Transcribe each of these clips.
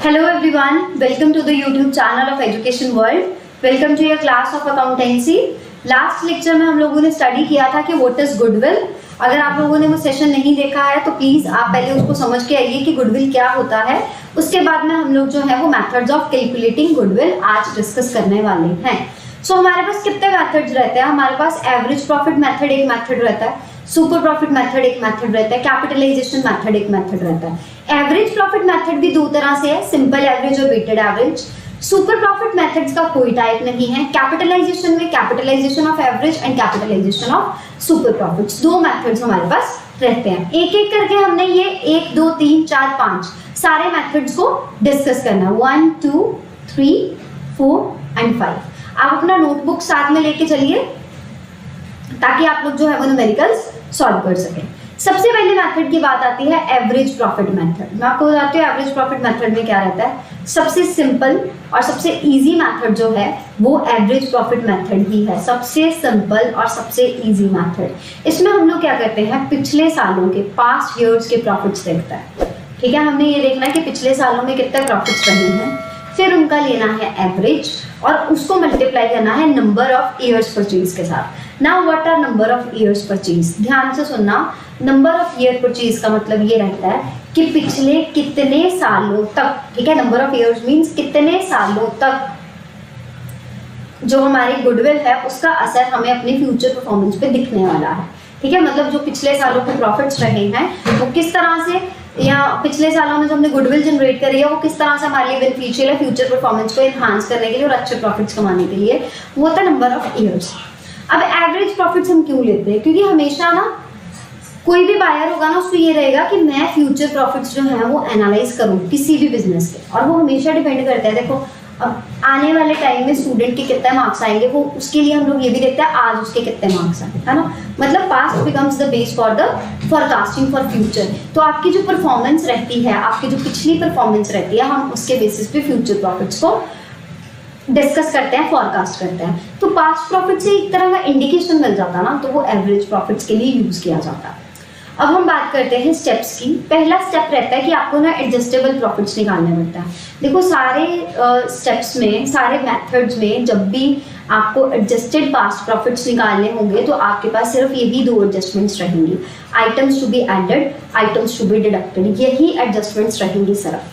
Hello everyone, welcome to the YouTube channel of Education World. Welcome to your class of accountancy. Last lecture में हम लोगों ने study किया था कि व्हाट इज गुडविल. अगर आप लोगों ने वो सेशन नहीं देखा है तो प्लीज आप पहले उसको समझ के आइए कि गुडविल क्या होता है. उसके बाद में हम लोग जो है वो मेथड्स ऑफ कैलकुलेटिंग गुडविल आज डिस्कस करने वाले हैं. सो हमारे पास कितने मेथड्स रहते हैं? हमारे पास एवरेज प्रॉफिट मेथड एक मेथड रहता है, सुपर प्रॉफिट मेथड एक मेथड रहता है, कैपिटलाइजेशन मेथड एक मेथड रहता है. एवरेज प्रॉफिट मेथड भी दो तरह से है, सिंपल एवरेज और weighted average. Super profit methods का कोई टाइप नहीं है. कैपिटलाइजेशन में capitalisation of average and capitalisation of super profits, दो मेथड्स हमारे पास रहते हैं. एक एक करके हमने ये 1 2 3 4 5 सारे मेथड्स को डिस्कस करना है. 1 2 3 4 एंड 5. आप अपना नोटबुक साथ में लेके चलिए ताकि आप लोग जो है वो न्यूमेरिकल्स सॉल्व कर सकें. सबसे पहले मेथड की बात आती है एवरेज प्रॉफिट मेथड. मैं आपको बताती हूँ एवरेज प्रॉफिट मेथड में क्या रहता है. सबसे सिंपल और सबसे इजी मेथड जो है वो एवरेज प्रॉफिट मेथड ही है. सबसे सिंपल और सबसे इजी मेथड. इसमें हम लोग क्या करते हैं, पिछले सालों के पास्ट ईयर्स के प्रॉफिट्स देखते हैं. ठीक है, हमने ये देखना है कि पिछले सालों में कितने प्रॉफिट्स रहे हैं, फिर उनका लेना है एवरेज और उसको मल्टीप्लाई करना है नंबर ऑफ ईयर्स परचेज के साथ. Now what are number of years purchase? ध्यान से सुनना. नंबर ऑफ ईयर परचेज का मतलब ये रहता है कि पिछले कितने सालों तक, ठीक है, नंबर ऑफ ईयर्स मींस कितने सालों तक जो हमारी गुडविल है उसका असर हमें अपने फ्यूचर परफॉर्मेंस पे दिखने वाला है. ठीक है, मतलब जो पिछले सालों के प्रॉफिट्स रहे हैं वो किस तरह से, या पिछले सालों में जो हमने गुडविल जनरेट करी है वो किस तरह से हमारे लिए बेनिफिशियल है फ्यूचर परफॉर्मेंस को एनहांस करने के लिए और अच्छे प्रॉफिट्स कमाने के लिए. वो था नंबर ऑफ ईयर्स. अब एवरेज प्रॉफिट्स हम क्यों लेते हैं? क्योंकि हमेशा ना कोई भी बायर होगा ना उसको ये रहेगा कि मैं फ्यूचर प्रॉफिट्स जो है वो एनालाइज करूँ किसी भी बिजनेस के, और वो हमेशा डिपेंड करता है. देखो अब आने वाले टाइम में स्टूडेंट के कितने मार्क्स आएंगे वो उसके लिए हम लोग ये भी देखते हैं आज उसके कितने मार्क्स आए, है ना. मतलब past becomes the base for the forecasting for future. तो आपकी जो परफॉर्मेंस रहती है, आपकी जो पिछली परफॉर्मेंस रहती है, हम उसके बेसिस पे फ्यूचर प्रॉफिट्स को डिस्कस करते हैं, फॉरकास्ट करते हैं. तो पास्ट प्रॉफिट से एक तरह का इंडिकेशन मिल जाता है ना, तो वो एवरेज प्रॉफिट्स के लिए यूज किया जाता है. अब हम बात करते हैं स्टेप्स की. पहला स्टेप रहता है कि आपको ना एडजस्टेबल प्रॉफिट्स निकालने पड़ता है. देखो सारे स्टेप्स में, सारे मेथड्स में जब भी आपको एडजस्टेड पास्ट प्रॉफिट्स निकालने होंगे तो आपके पास सिर्फ ये भी दो एडजस्टमेंट्स रहेंगी, items to be added, items to be deducted. यही एडजस्टमेंट्स रहेंगी सिर्फ.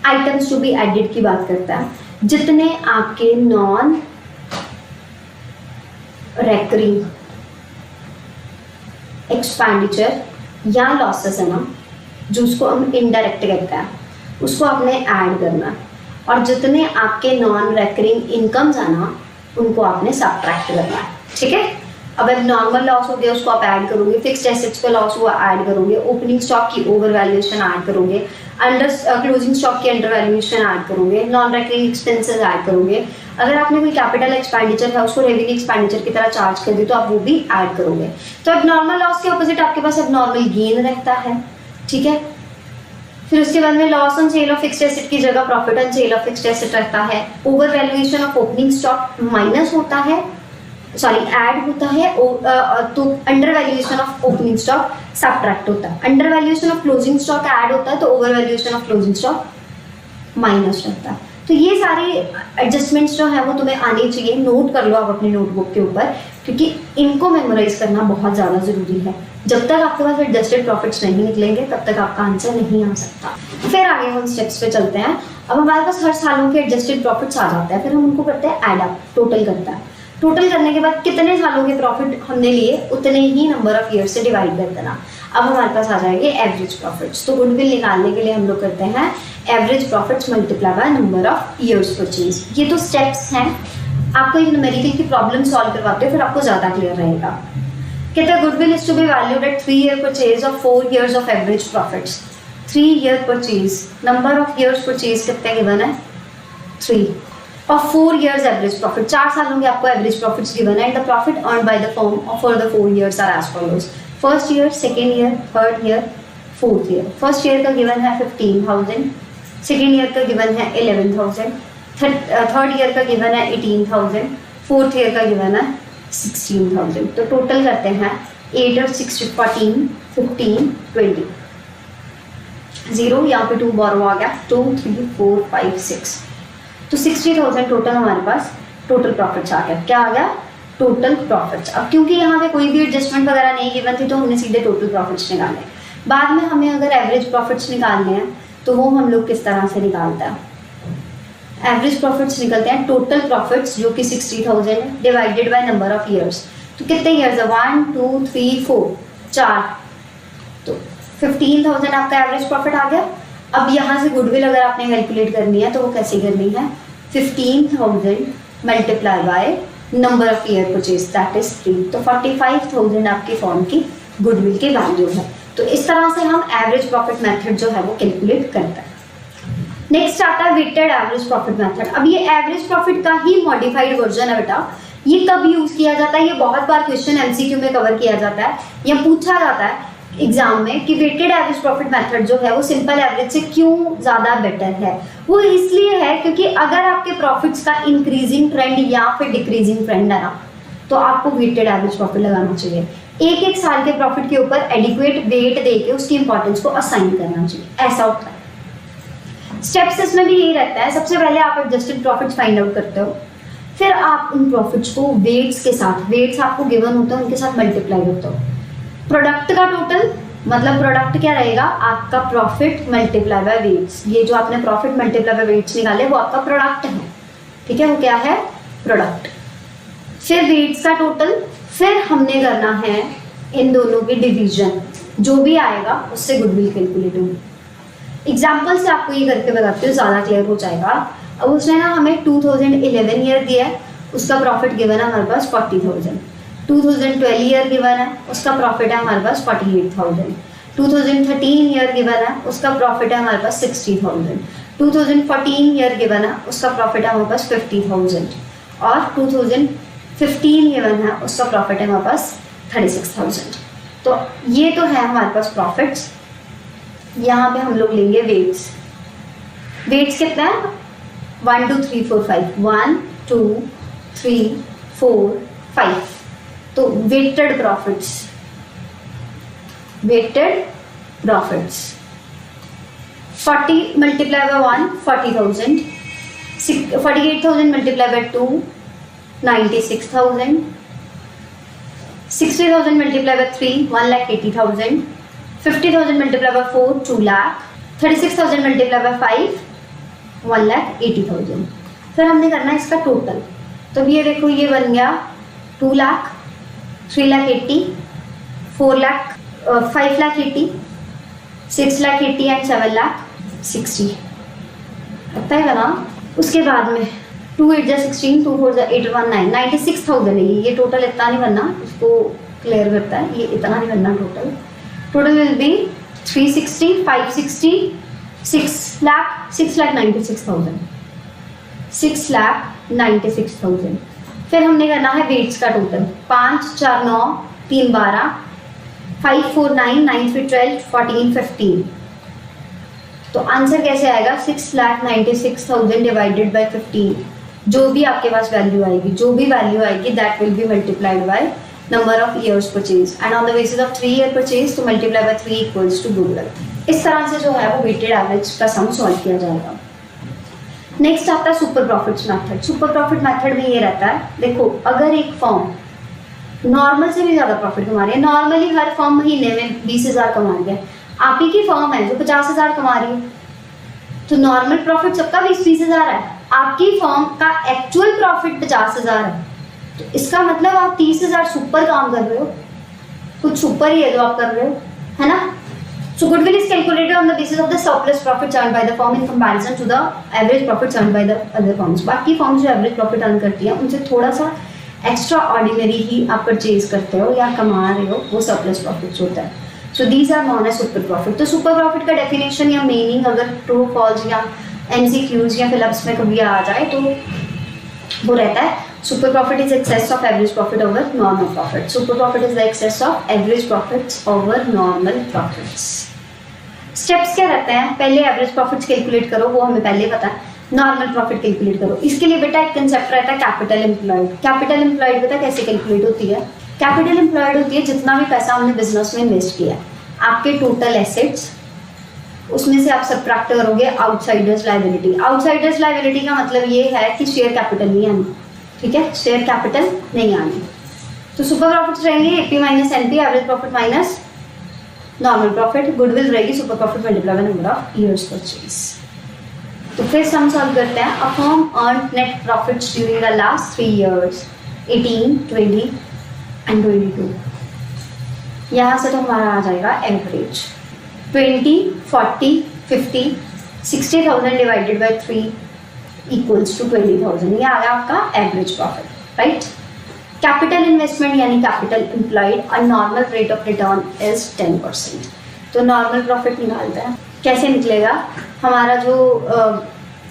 आइटम्स टू बी एडेड की बात करता है, जितने आपके नॉन रेकरिंग एक्सपेंडिचर या लॉसेस है ना, जो उसको हम इनडायरेक्ट कहते हैं, उसको आपने ऐड करना है. और जितने आपके नॉन रेकरिंग इनकम्स है ना उनको आपने सबट्रैक्ट करना है. ठीक है, अब नॉर्मल लॉस हो गया उसको आप ऐड करोगे, फिक्स्ड एसेट्स का लॉस हुआ ऐड करोगे, ओपनिंग स्टॉक की ओवर वैल्यूएशन ऐड करोगे, अंडर क्लोजिंग स्टॉक की अंडर वैल्यूएशन ऐड करोगे, नॉन रेकरिंग एक्सपेंसेस ऐड करोगे. अगर आपने कोई कैपिटल एक्सपेंडिचर है उसको रेवेन्यू एक्सपेंडिचर की तरह चार्ज कर दी तो आप वो भी ऐड करोगे. तो अब नॉर्मल लॉस के ऑपोजिट आपके पास अब नॉर्मल गेन रहता है. ठीक है, फिर उसके बाद में loss on sale of fixed asset की जगह profit on sale of fixed asset रहता है. Over valuation of opening stock minus होता है, सॉरी ऐड होता है, तो under valuation of opening stock subtract होता है. Under valuation of closing stock add होता है तो over valuation of closing stock minus रहता है. तो ये सारे एडजस्टमेंट्स जो है वो तुम्हें आने चाहिए. नोट कर लो आप अपने नोटबुक के ऊपर, क्योंकि इनको मेमोराइज करना बहुत ज़्यादा ज़रूरी है. जब तक आपके पास एडजस्टेड प्रॉफिट्स नहीं निकलेंगे तब तक आपका आंसर नहीं आ सकता. फिर आगे हम स्टेप्स पे चलते हैं. अब हमारे पास हर सालों के एडजस्टेड प्रॉफिट्स आ जाते हैं, फिर हम उनको करते हैं ऐड अप, टोटल करता है. टोटल करने के बाद कितने सालों के प्रॉफिट हमने लिए उतने ही नंबर ऑफ ईयर से डिवाइड कर देना. अब हमारे पास आ जाएंगे एवरेज प्रॉफिट्स. तो गुडविल निकालने के लिए हम लोग करते हैं average profits multiply by number of years purchase. ये तो स्टेप्स हैं. आपको एक न्यूमेरिकल की प्रॉब्लम सॉल्व करवाते हो फिर आपको ज़्यादा क्लियर रहेगा. कहते हैं goodwill is to be valued at 3 year purchase of 4 years of average profits. 3 year purchase, number of years purchase कितने गिवन है 3, और 4 ईयर्स एवरेज प्रॉफिट, 4 सालों के आपको एवरेज प्रॉफिट्स गिवन है. And the profit earn by the firm for the 4 years are as follows. First year, second year, third year, fourth year. First year का given है 15,000, second year का given है 11,000, third year का given है 18,000, fourth year का given है 16,000. तो total करते हैं 8 और 6 14 15 20. 0 यहाँ पे 2 बोरो आ गया, 2 3 4 5 6, तो 60,000 टोटल हमारे पास टोटल प्रॉफिट्स आ गया। क्या आ गया? Total profits. अब क्योंकि यहाँ पे कोई भी एडजस्टमेंट वगैरह नहीं गिवन थी तो हमने सीधे टोटल प्रॉफिट्स निकाले। बाद में हमें अगर एवरेज प्रॉफिट्स निकालने हैं तो वो हम लोग किस तरह से निकालते हैं? एवरेज प्रॉफिट्स निकलते हैं टोटल प्रॉफिट्स जो कि 60,000 divided bye number of years. तो कितने ईयर्स है? 1 2 3 4, 4, तो 15,000 आपका एवरेज प्रॉफिट आ गया। अब यहाँ से गुडविल अगर आपने कैलकुलेट करनी है तो वो कैसे करनी है? 15,000 multiply by number of year purchase that is 3, तो 45,000 आपकी फॉर्म की गुडविल की वैल्यू है। तो इस तरह से हम एवरेज प्रॉफिट मेथड जो है वो कैलकुलेट करते हैं। नेक्स्ट आता है वेटेड एवरेज प्रॉफिट मेथड। अब ये एवरेज प्रॉफिट का ही मॉडिफाइड वर्जन है बेटा। ये कब यूज किया जाता है? ये बहुत बार क्वेश्चन एमसीक्यू में कवर किया जाता है या पूछा जाता है एग्जाम में कि वेटेड एवरेज प्रॉफिट मेथड जो है वो सिंपल एवरेज से क्यों ज़्यादा बेटर है। वो इसलिए है क्योंकि अगर आपके प्रॉफिट्स का इंक्रीजिंग ट्रेंड या फिर डिक्रीजिंग ट्रेंड है ना, तो आपको वेटेड एवरेज प्रॉफिट लगाना चाहिए। एक एक साल के प्रॉफिट के ऊपर एडिक्वेट वेट देके उसकी इंपॉर्टेंस को असाइन करना चाहिए, ऐसा होता है। स्टेप्स इसमें भी यही रहता है। सबसे पहले आप एडजस्टेड प्रॉफिट्स फाइंड आउट करते हो, फिर आप उन प्रॉफिट्स को वेट्स के साथ, वेट्स आपको गिवन होते हैं उनके साथ मल्टीप्लाई करते हो। प्रोडक्ट का टोटल मतलब प्रोडक्ट क्या रहेगा? आपका प्रॉफिट मल्टीप्लाई बाय वेट्स। ये जो आपने प्रॉफिट मल्टीप्लाई बाय वेट्स निकाले वो आपका प्रोडक्ट है, ठीक है, वो क्या है? प्रोडक्ट। फिर वेट्स का टोटल, फिर हमने करना है इन दोनों की डिवीजन, जो भी आएगा उससे गुडविल कैलकुलेट होगी। एग्जाम्पल से आपको ये करके बताती हूँ, ज़्यादा क्लियर हो जाएगा। अब उसने ना हमें 2011 ईयर दिया है, उसका प्रॉफिट गिवन है हमारे पास 40,000। 2012 ईयर गिवन है, उसका प्रॉफिट है हमारे पास 48,000। 2013 ईयर गिवन है, उसका प्रॉफिट है हमारे पास 60,000। 2014 ईयर गिवन है, उसका प्रॉफिट है हमारे पास 50,000। और 2015 गिवन है, उसका प्रॉफिट है हमारे पास 36,000। तो ये तो है हमारे पास प्रॉफिट्स। यहाँ पे हम लोग लेंगे वेट्स। वेट्स कितना है? 1 2 3 4 5, 1 2 3 4 5। तो weighted profits, weighted profits 40 multiply by 1 40,000, 48,000 multiply by 2 96,000, 60,000 multiply by 3 1,80,000, 50,000 multiply by 4 2 lakh, 36,000 multiply by 5 1,80,000। फिर हमने करना है इसका टोटल। तो ये देखो ये बन गया 2 लाख, 3,80,000, 4 लाख, 5,80,000, 6,80,000 एंड 7,60,000। लगता है ना? उसके बाद में 2 8 16, 2 4 8 1 9, 96,000 है ये टोटल। इतना नहीं बनना, इसको क्लियर करता है, ये इतना नहीं बनना टोटल। Total will be 360, 560, 6,96,000, 6,96,000। फिर हमने करना है वेट्स का टोटल। 5 4 9 3 12, 5 4 9 9 3 12 14 15। तो आंसर कैसे आएगा? 6,96,000 डिवाइडेड बाय 15। जो भी आपके पास वैल्यू आएगी, जो भी वैल्यू आएगी that will be multiplied by number of years purchase and on the basis of 3 year purchase तो multiply by 3 equals to goodwill. इस तरह से जो है वो वेटेड एवरेज का सम सॉल्व किया जाएगा। नेक्स्ट आता है super profits method. Super profit method में ये रहता है, देखो अगर एक फर्म नॉर्मल से भी ज़्यादा प्रॉफिट कमा रही है, नॉर्मली हर फर्म महीने में 20,000 कमा रही है, आप ही की फर्म है जो 50,000 कमा रही है, तो नॉर्मल प्रॉफिट सबका 20,000 है, आपकी फर्म का एक्चुअल प्रॉफिट 50,000 है, तो इसका मतलब आप 30,000 सुपर काम कर रहे हो, कुछ सुपर ही है जो आप कर रहे हो, है ना। So goodwill is calculated on the basis of the surplus profits earned by the firm in comparison to the average profits earned by the other firms. बाकी फर्म्स जो एवरेज प्रॉफिट अर्न करती हैं उनसे थोड़ा सा एक्स्ट्रा ऑर्डिनरी ही आप purchase करते हो या कमा रहे हो, वो सरप्लस प्रॉफिट्स होता है। So these are known as super profit. तो सुपर प्रॉफिट का डेफिनेशन या मीनिंग अगर ट्रू फॉल्स या MCQs या फिलअप्स में कभी आ जाए तो वो रहता है super profit is excess of average profit over normal profit. Super profit is the excess of average profits over normal profits. Steps क्या रहते हैं? पहले एवरेज प्रॉफिट्स कैलकुलेट करो, वो हमें पहले पता है। नॉर्मल प्रॉफिट कैलकुलेट करो, इसके लिए बेटा एक कंसेप्ट रहता है कैपिटल एम्प्लॉयड। कैपिटल एम्प्लॉयड बेटा कैसे कैलकुलेट होती है? कैपिटल एम्प्लॉयड होती है जितना भी पैसा हमने बिजनेस में इन्वेस्ट किया, आपके टोटल एसेट्स उसमें से आप सबट्रैक्ट करोगे आउटसाइडर्स लायबिलिटी। आउटसाइडर्स लायबिलिटी का मतलब ये है कि शेयर कैपिटल नहीं आनी, ठीक है, शेयर कैपिटल नहीं आनी। तो सुपर प्रॉफिट्स रहेंगे AP minus NP, average profit minus normal profit, goodwill रहेगी super profit multiply by number of years purchase. तो फिर सम सॉल्व करते हैं। A firm earned net profits during the last 3 years 18, 20 and 22। यहाँ से तो हमारा आ जाएगा average 20, 40, 50, 60,000 divided by 3 equals to 20,000। ये आ गया आपका average profit, right. Capital investment यानी capital employed, a normal rate of return is 10%। तो नॉर्मल प्रॉफिट निकालते हैं, कैसे निकलेगा? हमारा जो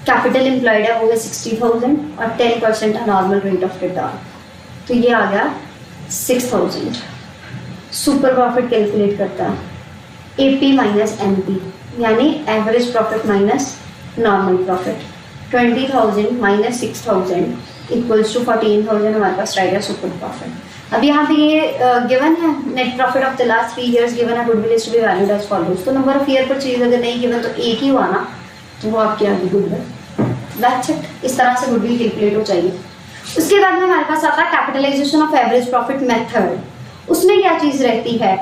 कैपिटल एम्प्लॉयड है वो है 60,000 और 10% है नॉर्मल रेट ऑफ रिटर्न, तो ये आ गया 6,000। सुपर प्रॉफिट कैलकुलेट करता है एपी माइनस एनपी यानी average profit minus normal profit. 20,000 minus 6,000 equals to 14,000 हमारे पास रहेगा सुपर प्रॉफिट। अब यहाँ पे ये गिवन है net profit of the last 3 years given है, goodwill is to be valued as follows. तो number of year purchase अगर नहीं गिवन तो एक ही हुआ ना, तो वो आपकी आ गई गुडविल। That's it. इस तरह से गुडविल कैलकुलेट हो जाएगी। उसके बाद में हमारे पास आता है capitalisation of average profit method. उसमें क्या चीज रहती है?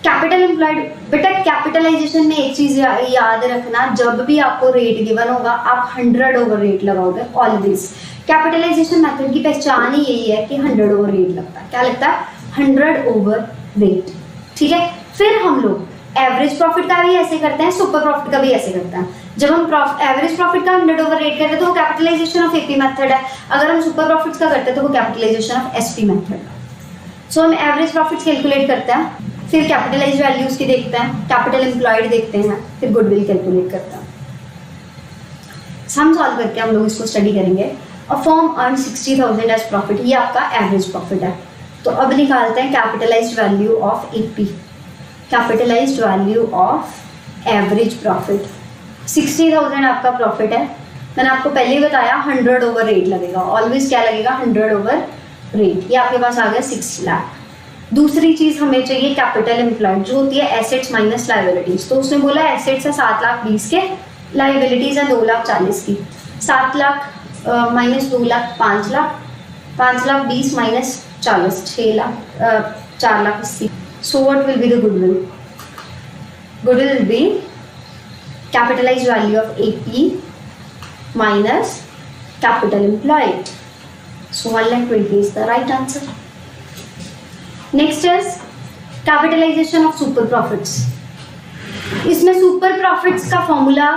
Capital employed. बेटा कैपिटलाइजेशन में एक चीज याद रखना, जब भी आपको रेट गिवन होगा आप 100 ओवर रेट लगाओगे ऑलवेज। कैपिटलाइजेशन मेथड की पहचान ही यही है कि 100 ओवर रेट लगता है। क्या लगता है? 100 ओवर रेट, ठीक है। फिर हम लोग एवरेज प्रॉफिट का भी ऐसे करते हैं, सुपर प्रॉफिट का भी ऐसे करते हैं। जब हम एवरेज प्रॉफिट का 100 ओवर रेट करते हैं तो वो कैपिटलाइजेशन ऑफ एपी मेथड है। अगर हम सुपर प्रॉफिट्स का करते हैं तो वो कैपिटलाइजेशन ऑफ एसपी मेथड है। सो हम एवरेज प्रॉफिट्स कैलकुलेट करते हैं, फिर कैपिटलाइज्ड वैल्यूज की देखते हैं, कैपिटल एम्प्लॉयड देखते हैं, फिर गुडविल कैलकुलेट करते हैं। सम सॉल्व करके हम लोग इसको स्टडी करेंगे। A firm earn 60,000 as profit, ये आपका एवरेज प्रॉफिट है। तो अब निकालते हैं capitalised value of AP, capitalised value of average profit. 60,000 आपका प्रॉफिट है, मैंने आपको पहले ही बताया 100 ओवर रेट लगेगा, ऑलवेज क्या लगेगा? 100 ओवर रेट। ये आपके पास आ गया 6 लाख। दूसरी चीज हमें चाहिए कैपिटल एम्प्लॉयड, जो होती है एसेट्स माइनस लायबिलिटीज। तो उसने बोला एसेट्स है 7,20,000 के, लायबिलिटीज है 2,40,000 की। 7 lakh minus 2 lakh 5 lakh, 5,20,000 minus 40 6 lakh 4,80,000। So what will be the goodwill? Goodwill will be capitalised value of AP minus capital employed. So 1,20,000 is the right answer. Next is capitalization of super profits. इसमें super profits का formula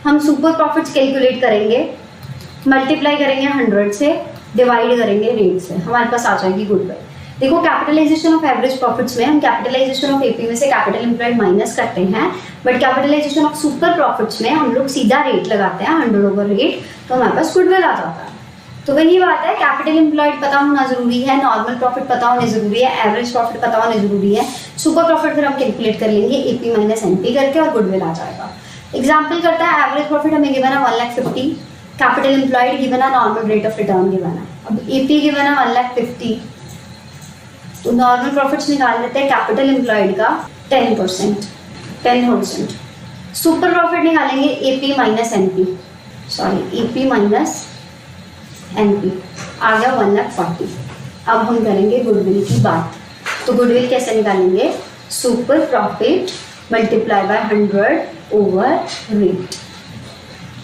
हम super profits calculate करेंगे, multiply करेंगे 100 से, divide करेंगे rate से, हमारे पास आ जाएगी गुडविल। देखो कैपिटलाइजेशन ऑफ एवरेज प्रॉफिट्स में हम कैपिटलाइजेशन ऑफ एपी में से कैपिटल एम्प्लॉयड माइनस करते हैं, but capitalisation of super profits में हम लोग सीधा रेट लगाते हैं 100 ओवर रेट, तो हमारे पास गुडविल आ जाता है। तो वही बात है, कैपिटल एम्प्लॉयड पता होना जरूरी है, नॉर्मल प्रॉफिट पता होने जरूरी है, एवरेज प्रॉफिट पता होने जरूरी है, सुपर प्रॉफिट फिर हम कैलकुलेट कर लेंगे एपी माइनस एनपी करके और गुडविल आ जाएगा। एग्जांपल करता है, एवरेज प्रॉफिट हमें गिवन है 1,50,000, कैपिटल एम्प्लॉयड गिवन है, normal rate of return given है। अब एपी गिवन है 1,50,000, तो नॉर्मल प्रॉफिट्स निकाल लेते हैं कैपिटल एम्प्लॉयड का 10%, सुपर प्रॉफिट निकालेंगे AP minus NP, sorry AP minus NP, आ गया 1,40,000। अब हम करेंगे गुडविल की बात। तो गुडविल कैसे निकालेंगे? Super profit multiply bye 100 over rate,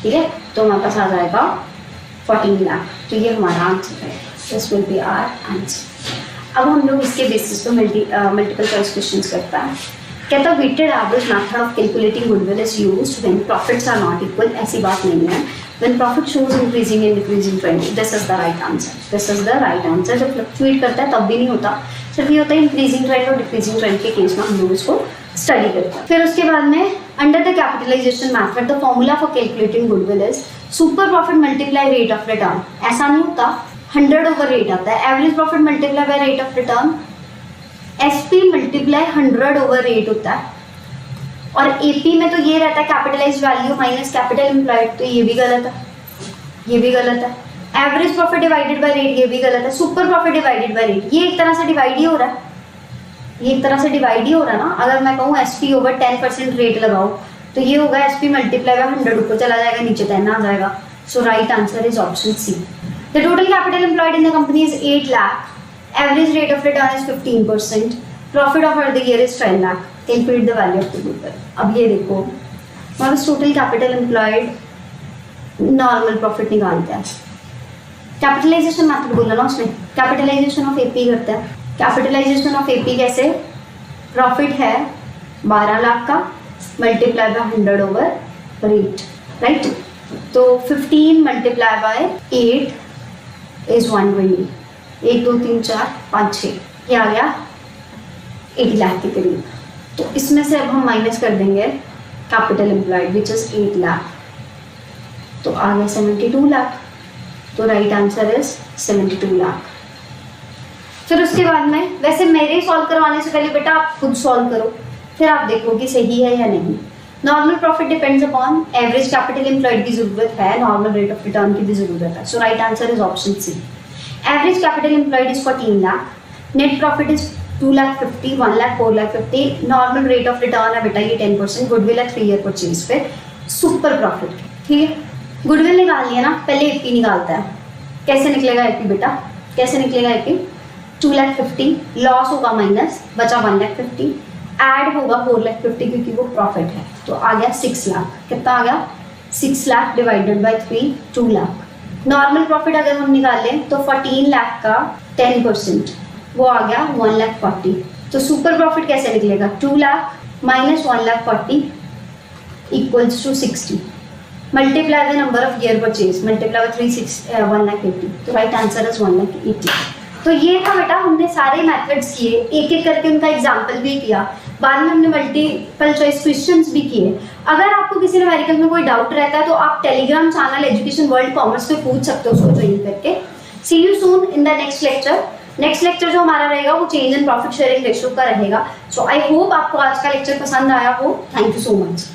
ठीक है। तो हमारे पास आ जाएगा 14 लाख। तो ये हमारा आंसर है, this will be our answer. अब हम लोग इसके बेसिस पे मल्टीपल चॉइस क्वेश्चंस करता है। कहता है weighted average method of calculating goodwill is used when profits are not equal. ऐसी बात नहीं है, when profit shows increasing and decreasing trend, this is the right answer, this is the right answer। जब fluctuate करता है तब भी नहीं होता, सिर्फ ये होता है इंक्रीजिंग ट्रेंड और डिक्रीजिंग ट्रेंड के केस में हम लोग इसको स्टडी करते हैं। फिर उसके बाद में under the capitalisation method the formula for calculating goodwill is super profit multiply rate of return. ऐसा नहीं होता, 100 ओवर रेट आता है, average profit multiply by rate of return, SP multiply 100 over rate होता है। और एपी में तो ये रहता है capitalised value minus capital employed, तो ये भी गलत है, ये भी गलत है। Average profit divided by rate, ये भी गलत है। Super profit divided by rate, ये एक तरह से डिवाइड ही हो रहा है, ये एक तरह से डिवाइड ही हो रहा है ना। अगर मैं कहूँ एसपी ओवर 10% रेट लगाओ तो ये होगा एसपी मल्टीप्लाई बाय 100, ऊपर चला जाएगा नीचे 10 आ जाएगा. So right answer is option C. The total capital employed in the company is 8 lakh. Average rate of return is 15%. Profit of the year is 10 lakh. Calculate the value of the goodwill. अब ये देखो हमारा total capital employed, normal profit निकालते हैं. Capitalisation method बोला ना उसने, capitalisation of AP करता है. कैपिटलाइजेशन ऑफ एपी कैसे? प्रॉफिट है 12 लाख का, मल्टीप्लाई बाय 100 ओवर 8, राइट. तो 15 मल्टीप्लाई बाय 8 इज 120. 1 2 3 4 5 6, ये आ गया 80 लाख के करीब. तो इसमें से अब हम माइनस कर देंगे capital employed which is 8 lakh. तो आ गया 72 लाख. तो राइट आंसर इज 72 लाख. फिर उसके बाद में, वैसे मेरे सॉल्व करवाने से पहले बेटा आप खुद सॉल्व करो, फिर आप देखो कि सही है या नहीं. Normal profit depends upon average capital employed की जरूरत है, नॉर्मल रेट ऑफ रिटर्न की भी जरूरत है. So right answer is option C. Average capital employed is 14 lakh. Net profit is 2 lakh 50, 1 lakh 4 lakh 50. Normal rate of return है बेटा ये 10%. गुडविल है 3 ईयर परचेज पे. सुपर प्रॉफिट, ठीक है. गुडविल निकाल लिया ना, पहले एपी निकालता है. कैसे निकलेगा एपी बेटा, कैसे निकलेगा एपी? 2 लाख 50, लॉस होगा माइनस, बचा 1 लाख 50, ऐड होगा 4 लाख 50 क्योंकि वो प्रॉफिट है. तो आ गया 6 लाख. कितना आ गया? 6 lakh divided by 3, 2 lakh. Normal profit अगर हम निकाल लें तो 14 लाख का 10% वो आ गया 1 लाख 40. तो सुपर प्रॉफिट कैसे निकलेगा? 2 lakh minus 1 lakh 40 equals to 60. Multiply the number of year purchase, multiply by 1 lakh 80. तो राइट आंसर इज 1 लाख 80. तो ये था बेटा, हमने सारे मेथड्स किए, एक एक करके उनका एग्जाम्पल भी किया. बाद में हमने मल्टीपल चॉइस क्वेश्चंस भी किए. अगर आपको किसी न्यूमेरिकल में कोई डाउट रहता है तो आप Telegram channel education world commerce पे पूछ सकते हो उसको ज्वाइन करके. See you soon in the next lecture. Next lecture जो हमारा रहेगा वो change in profit sharing ratio का रहेगा. सो आई होप आपको आज का लेक्चर पसंद आया हो. Thank you so much.